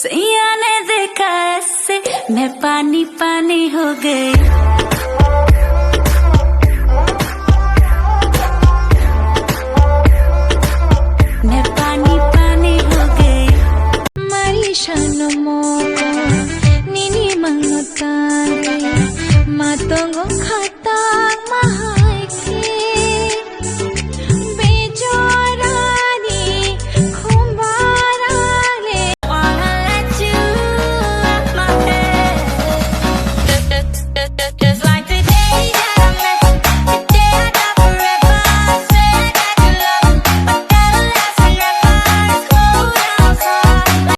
सैया ने देखा ऐसे मैं पानी पानी हो गई। मैं पानी पानी हो गई। Marisha mo nini mangotane matongo khata mahai ke bejorani khumbarale wanna let you up my head just like the day that I met you, the day I got forever. I said that you love me, but that'll last forever. Cold outside.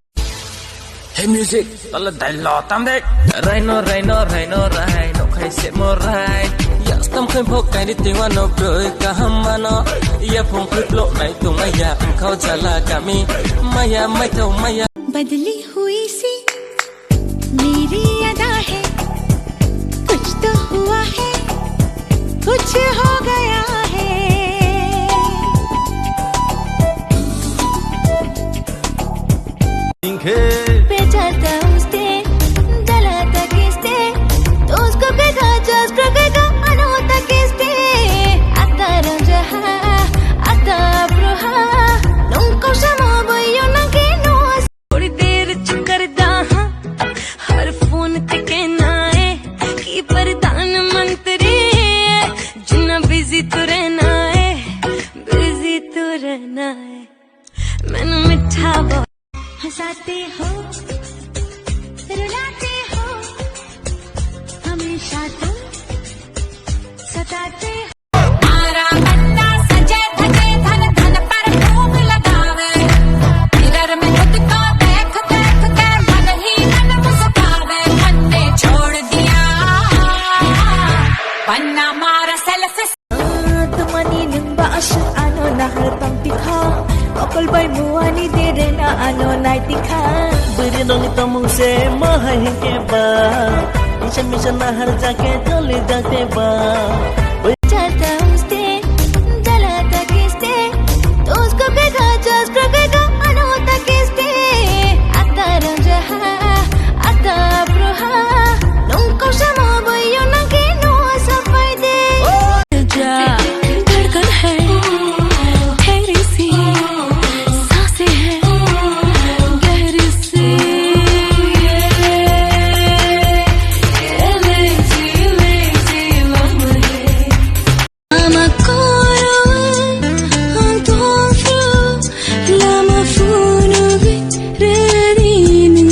Hey music, tala dai lo tam dek. Rhino, rhino, rhino, rhino, khai se mo rai. Ya stam khai phok kai ni ting wa no broi ka hamano. Ya phong clip lo nai tung aya khau chala kami. Maya mai thau maya. बदली हुई सी मेरी अदा है, कुछ तो हुआ है, कुछ हो गया है। बेचाता उसने दलाता किसने तो उसको बेगा जस्ट रखेगा अनहोता किसने आता रंजहा आता ब्रोहा नोंको शमो बयो ना के नो थोड़ी देर चक्कर दाहा हर फोन ते कहना है कि प्रधानमंत्री जिन्ना बिजी तो रहना है, बिजी तो रहना है। मैंने मिठा हंसाते हो रुलाते हो हमेशा तुम सताते हो। मारा बंदा सजे धजे धन धन पर भूख लगावे मिरर में खुद को देख देख के मन ही मन मुस्कावे। मन ने छोड़ दिया बन्ना मारा selfie tumani ng baas ano na halatang tikha okol bay muani dire na ano na tikha beri dong itamong se mahai ke ba mission mission na har jake jole jate ba चलता उसने जलाता किसने तो उसको बेगा just रखेगा अनहोता किसने आता रंजहा आता ब्रोहा नोंको शमो बयो ना के नो सफाई दे जा धड़कन है ठहरी सी सांसें है गहरी सी lazy lazy love Ama koro anto fru lama funo bi redinu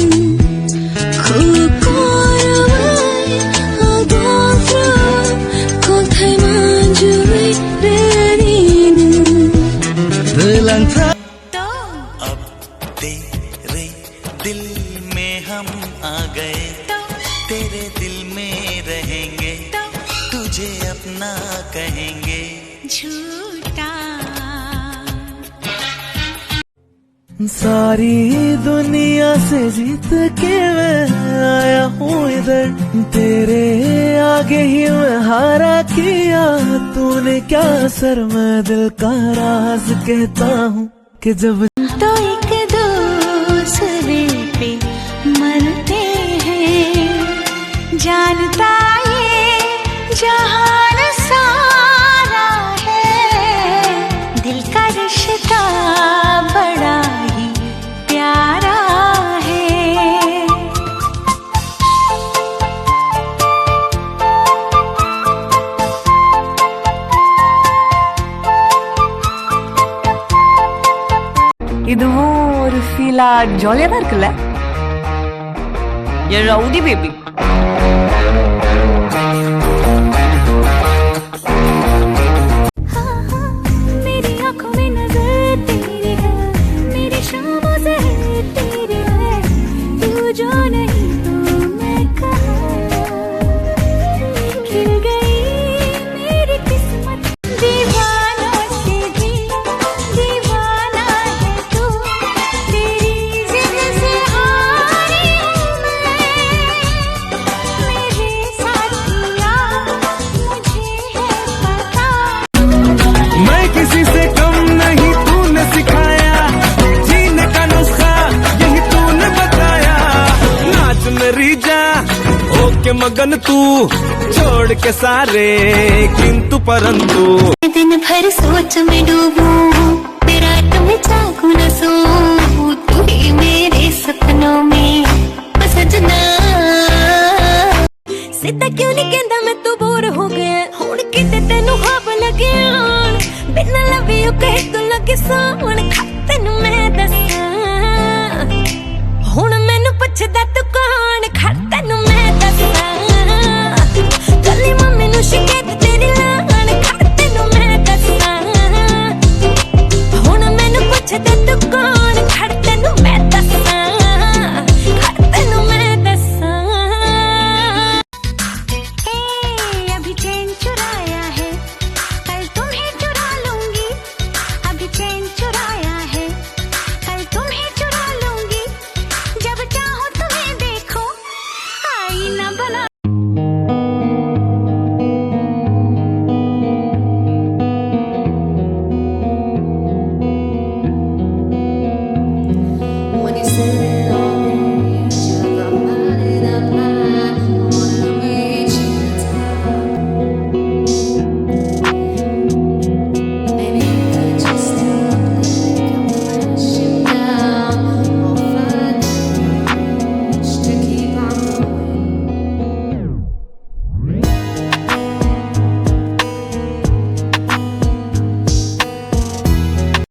koro anto fru konthai manju redinu dilanta to अब तेरे दिल में हम आ गए तेरे दिल में रहेंगे तुझे अपना कहेंगे। झूठा सारी दुनिया से जीत के मैं आया हूँ इधर तेरे आगे ही मैं हारा किया तूने क्या सर मैं दिल का राज कहता हूँ कि जब तो एक दूसरे पे मरते हैं जानता ये जहान सारा है दिल का रिश्ता बड़ा ही प्यारा है। இதுவும் ஒரு ஃபீலா ஜாலியா தான் இருக்குல்ல என் ரவுடி பேபி मेरी आंखों में नजर तेरी है मेरी शामों से तेरी है तू जो नहीं तो मैं कहाँ खिल गई मेरी किस्मत दीवाना से भी दीवाना है तू तेरी जिद से हारी हूँ मैं मेरे साथिया के मगन तू, छोड़ के सारे किंतु परंतु। दिन भर सोच में डूबूं, रात में जागूं न सोऊं, तू ही मेरे सपनों में ओ सजना। सीधा क्यों नहीं कहंदा मैं तू बोर हो गया, हुण किते तेनू ख्वाब लगे आण, बिना लव यू कहे तू लगे सोण, तैनू मैं दस